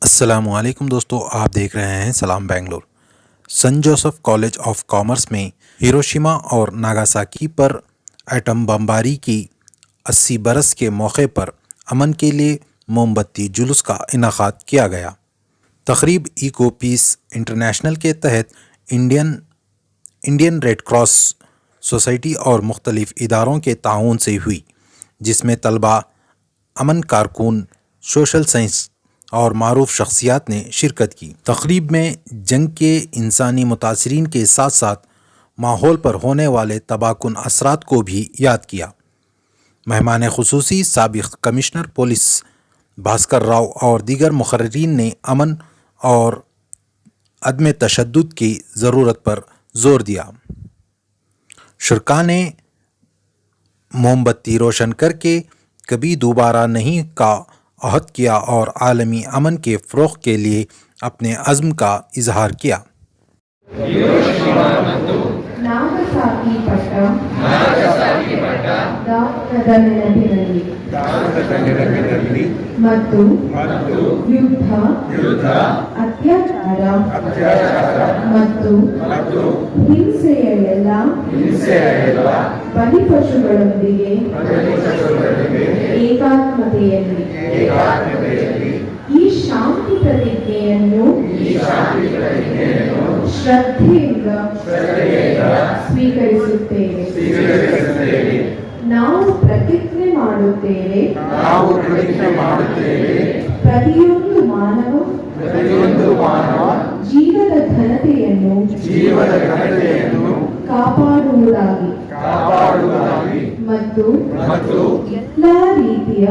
अस्सलामुअलैकुम दोस्तों, आप देख रहे हैं सलाम बेंगलोर। सन जोसेफ कॉलेज ऑफ कॉमर्स में हिरोशिमा और नागासाकी पर एटम बमबारी की 80 बरस के मौके पर अमन के लिए मोमबत्ती जुलूस का इनेकाद किया गया। तकरीब इको पीस इंटरनेशनल के तहत इंडियन रेड क्रॉस सोसाइटी और मुख्तलिफ इदारों के ताउन से हुई, जिसमें तलबा, अमन कारकुन, सोशल साइंस और मारूफ शख्सियात ने शिरकत की। तकरीब में जंग के इंसानी मुतासरीन के साथ साथ माहौल पर होने वाले तबाहकुन असरात को भी याद किया। मेहमान खुसूसी साबिक़ कमिश्नर पुलिस भास्कर राव और दीगर मुक़र्रिरीन ने अमन और अदम तशद्दुद की ज़रूरत पर जोर दिया। शुरका ने मोमबत्ती रोशन करके कभी दोबारा नहीं का अहद किया और आलमी अमन के फ़रोग़ के लिए अपने अज़्म का इजहार किया। ನಾಗಸಾಕಿ ಪಟ್ಟ ದಾನದ ನೆನಪಿನಲ್ಲಿ ಮತ್ತು ಯುದ್ಧ ಅತ್ಯಾಚಾರ ಮತ್ತು ಹಿಂಸೆಯ ಎಲ್ಲ ಬಲಿಪಶುಗಳೊಂದಿಗೆ ಏಕಾತ್ಮತೆಯಲ್ಲಿ ಈ ಶಾಂತಿ ಪ್ರತಿಜ್ಞೆಯನ್ನು ಶ್ರದ್ಧೆಯಿಂದ ಸ್ವೀಕರಿಸುತ್ತೇವೆ. ನಾವು ಪ್ರತಿಜ್ಞೆ ಮಾಡುತ್ತೇವೆ, ಪ್ರತಿಯೊಂದು ಮಾನವ ಜೀವದ ಘನತೆಯನ್ನು ಕಾಪಾಡುವುದಾಗಿ ಮತ್ತು ಎಲ್ಲಾ ರೀತಿಯ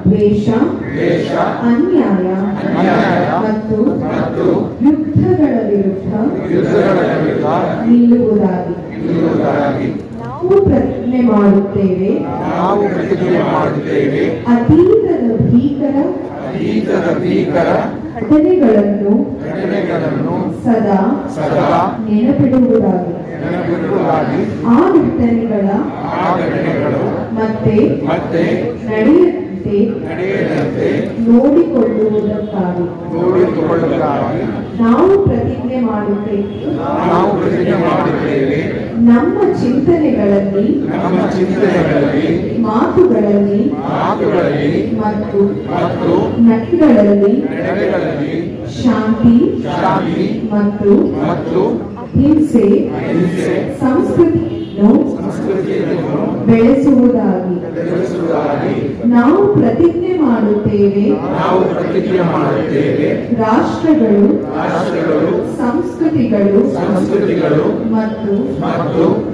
ದ್ವೇಷ, ಅನ್ಯಾಯ ಮತ್ತು ಯುದ್ಧಗಳ ವಿರುದ್ಧ ನಿಲ್ಲುವುದಾಗಿ ನಾವು ಪ್ರತಿಜ್ಞೆ ಮಾಡುತ್ತೇವೆ. ಅತೀತದ ಭೀಕರ ಘಟನೆಗಳನ್ನು ಸದಾ ನೆನಪಿಡುವುದಾಗಿ, ಆ ಘಟನೆಗಳ ಮತ್ತೆ ನಡೆಯದಂತೆ ನೋಡಿಕೊಳ್ಳುವುದಕ್ಕಾಗಿ ನಾವು ಪ್ರತಿಜ್ಞೆ ಮಾಡುತ್ತೇವೆ. ನಮ್ಮ ಚಿಂತನೆಗಳಲ್ಲಿ, ಮಾತುಗಳಲ್ಲಿ ಮತ್ತು ನಡೆಗಳಲ್ಲಿ ಶಾಂತಿ ಮತ್ತು ಹಿಂಸೆ ಸಂಸ್ಕೃತಿಯನ್ನು ಬೆಳೆಸುವುದಾಗಿ ನಾವು ಪ್ರತಿಜ್ಞೆ ಮಾಡುತ್ತೇವೆ. ರಾಷ್ಟ್ರಗಳು, ಸಂಸ್ಕೃತಿಗಳು ಮತ್ತು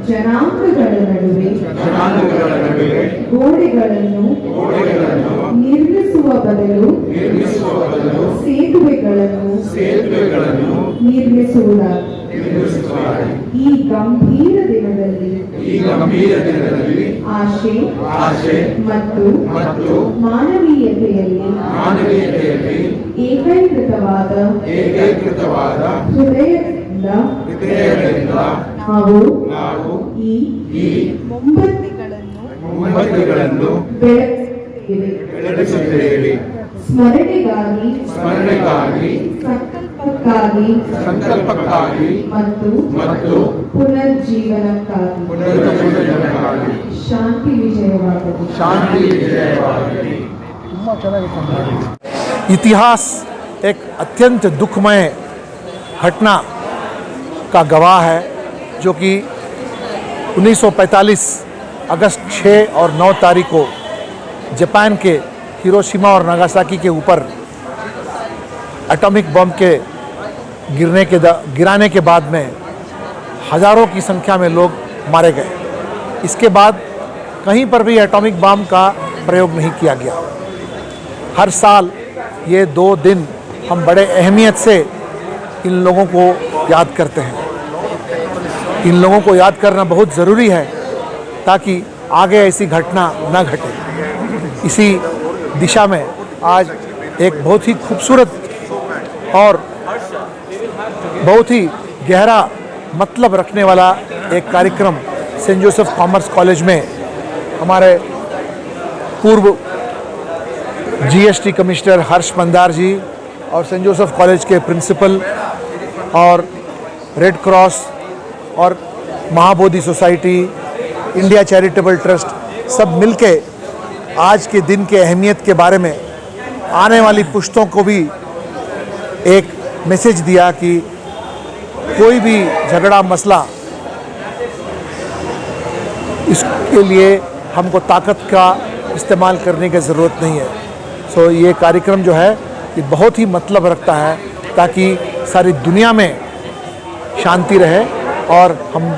ಜನಾಂಗಗಳ ನಡುವೆ ಗೋಡೆಗಳನ್ನು ನಿರ್ಮಿಸುವ ಬದಲು ಸೇತುವೆಗಳನ್ನು ನಿರ್ಮಿಸುವುದಾಗಿ ಈ ಗಂಭೀರ ದಿನದಲ್ಲಿ ಆಶೆ ಮತ್ತು ಮಾನವೀಯತೆಯಲ್ಲಿ ಏಕೀಕೃತವಾದ ಹೃದಯದಿಂದ ನಾವು ಈ ಮೊಂಬತ್ತಿಗಳನ್ನು ಬೆಳಗಿಸುತ್ತೇವೆ. ಸ್ಮರಣೆಗಾಗಿ, ಸಂಕಲ್ಪಕ್ಕಾಗಿ ಮತ್ತು ಪುನರ್ಜೀವನಕ್ಕಾಗಿ. ಶಾಂತಿ ವಿಜಯವಾಗಲಿ. इतिहास एक अत्यंत दुखमय घटना का गवाह है, जो कि 1945 अगस्त 6 और 9 तारीख को जापान के हिरोशिमा और नागासाकी के ऊपर एटॉमिक बम के गिराने के बाद में हज़ारों की संख्या में लोग मारे गए। इसके बाद कहीं पर भी एटॉमिक बम का प्रयोग नहीं किया गया। हर साल ये 2 दिन हम बड़े अहमियत से इन लोगों को याद करते हैं। इन लोगों को याद करना बहुत ज़रूरी है ताकि आगे ऐसी घटना न घटे। इसी दिशा में आज एक बहुत ही खूबसूरत और बहुत ही गहरा मतलब रखने वाला एक कार्यक्रम सेंट जोसेफ कॉमर्स कॉलेज में हमारे पूर्व जीएसटी कमिश्नर हर्ष मंदार जी और सेंट जोसेफ कॉलेज के प्रिंसिपल और रेड क्रॉस और Mahabodhi society, India charitable trust सब मिलके आज के दिन के अहमियत के बारे में आने वाली पुश्तों को भी एक मैसेज दिया कि कोई भी झगड़ा मसला इसके लिए हमको ताकत का इस्तेमाल करने की ज़रूरत नहीं है। सो ये कार्यक्रम जो है ये बहुत ही मतलब रखता है ताकि सारी दुनिया में शांति रहे। और हम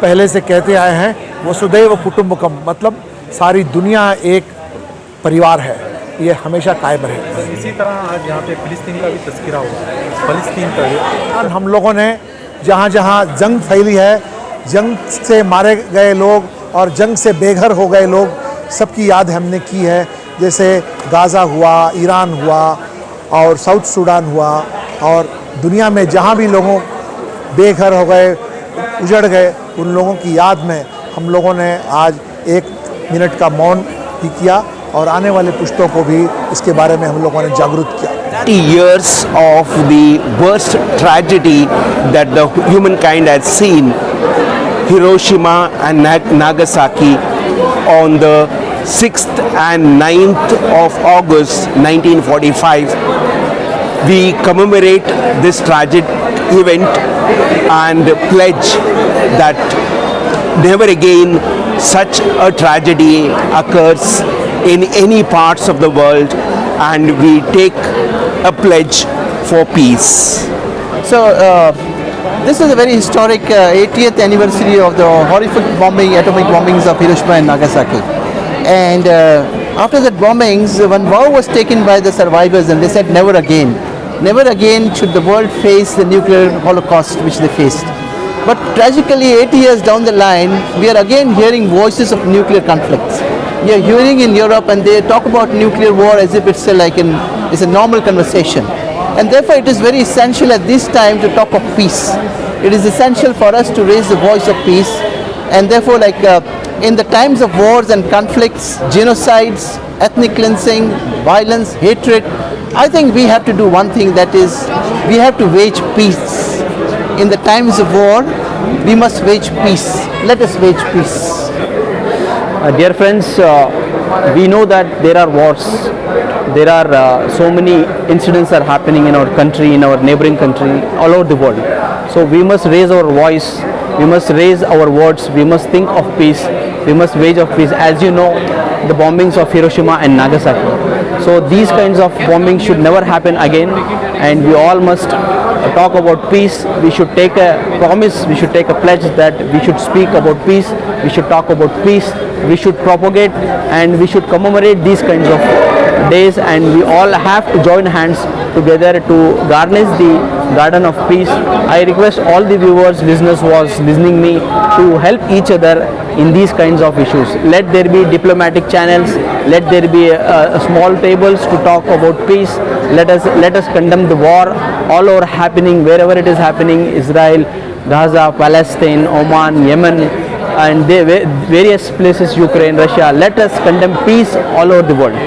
पहले से कहते आए हैं वसुदैव कुटुंबकम, मतलब सारी दुनिया एक परिवार है, ये हमेशा कायम रहे। इसी तरह आज यहाँ पे फिलिस्तीन का भी तस्करा हुआ, फिलिस्तीन का भी। हम लोगों ने जहाँ जहाँ जंग फैली है, जंग से मारे गए लोग और जंग से बेघर हो गए लोग सबकी याद हमने की है। जैसे गाज़ा हुआ, ईरान हुआ और साउथ सूडान हुआ, और दुनिया में जहाँ भी लोगों बेघर हो गए, उजड़ गए, उन लोगों की याद में हम लोगों ने आज 1 मिनट का मौन भी किया और आने वाले पुश्तों को भी इसके बारे में हम लोगों ने जागरूक किया। 30 years of the worst tragedy that the humankind has seen, Hiroshima and Nagasaki, on the 6th and 9th of August 1945. We commemorate this tragic event and pledge that never again such a tragedy occurs in any parts of the world, and we take a pledge for peace. So this is a very historic 80th anniversary of the horrific atomic bombings of Hiroshima and Nagasaki. And after that bombings, one vow was taken by the survivors, and they said never again. Never again should the world face the nuclear holocaust which they faced. But tragically, 80 years down the line, we are again hearing voices of nuclear conflicts. We are hearing in Europe, and they talk about nuclear war as if it's it's a normal conversation. And therefore, it is very essential at this time to talk of peace. It is essential for us to raise the voice of peace. And therefore, in the times of wars and conflicts, genocides, ethnic cleansing, violence, hatred, I think we have to do one thing, that is, we have to wage peace. In the times of war, we must wage peace. Let us wage peace. Dear friends, we know that there are wars. There are so many incidents are happening in our country, in our neighboring country, all over the world. So we must raise our voice, we must raise our words, we must think of peace, we must wage of peace. As you know, the bombings of Hiroshima and Nagasaki. So these kinds of bombings should never happen again, and we all must talk about peace. We should take a promise, we should take a pledge that we should speak about peace, we should talk about peace, we should propagate and we should commemorate these kinds of days, and we all have to join hands together to garnish the garden of peace. I request all the viewers, listeners who was listening me to help each other in these kinds of issues. Let there be diplomatic channels, let there be small tables to talk about peace. Let us condemn the war all over happening, wherever it is happening, Israel, Gaza, Palestine, Oman, Yemen, and various places, Ukraine, Russia. Let us condemn peace all over the world.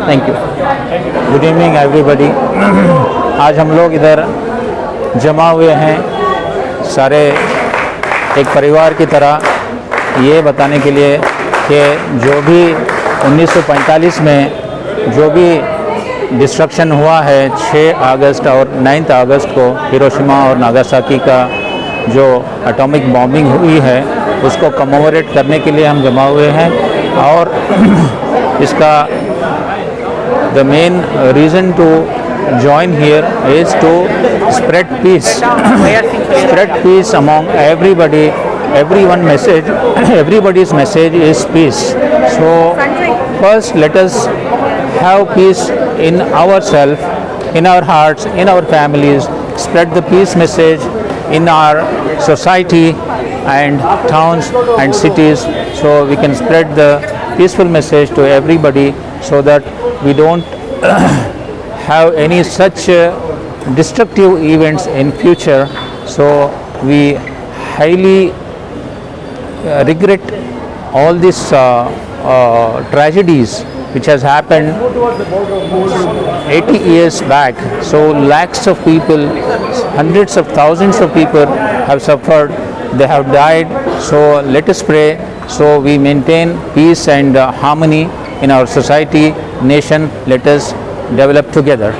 Thank you. Good evening everybody. आज हम लोग इधर जमा हुए हैं सारे एक परिवार की तरह, ये बताने के लिए कि जो भी 1945 में जो भी डिस्ट्रक्शन हुआ है 6 अगस्त और 9 अगस्त को हिरोशिमा और नागासाकी का जो एटॉमिक बॉम्बिंग हुई है उसको कमेमोरेट करने के लिए हम जमा हुए हैं। और इसका the main reason to join here is to spread peace, spread peace among everybody. Everybody's message is peace. So first let us have peace in ourselves, in our hearts, in our families, spread the peace message in our society and towns and cities, so we can spread the peaceful message to everybody, so that we don't have any such destructive events in future. So we highly regret all these tragedies which has happened 80 years back. So lakhs of people, hundreds of thousands of people have suffered, they have died. So let us pray so we maintain peace and harmony in our society, nation. Let us develop together.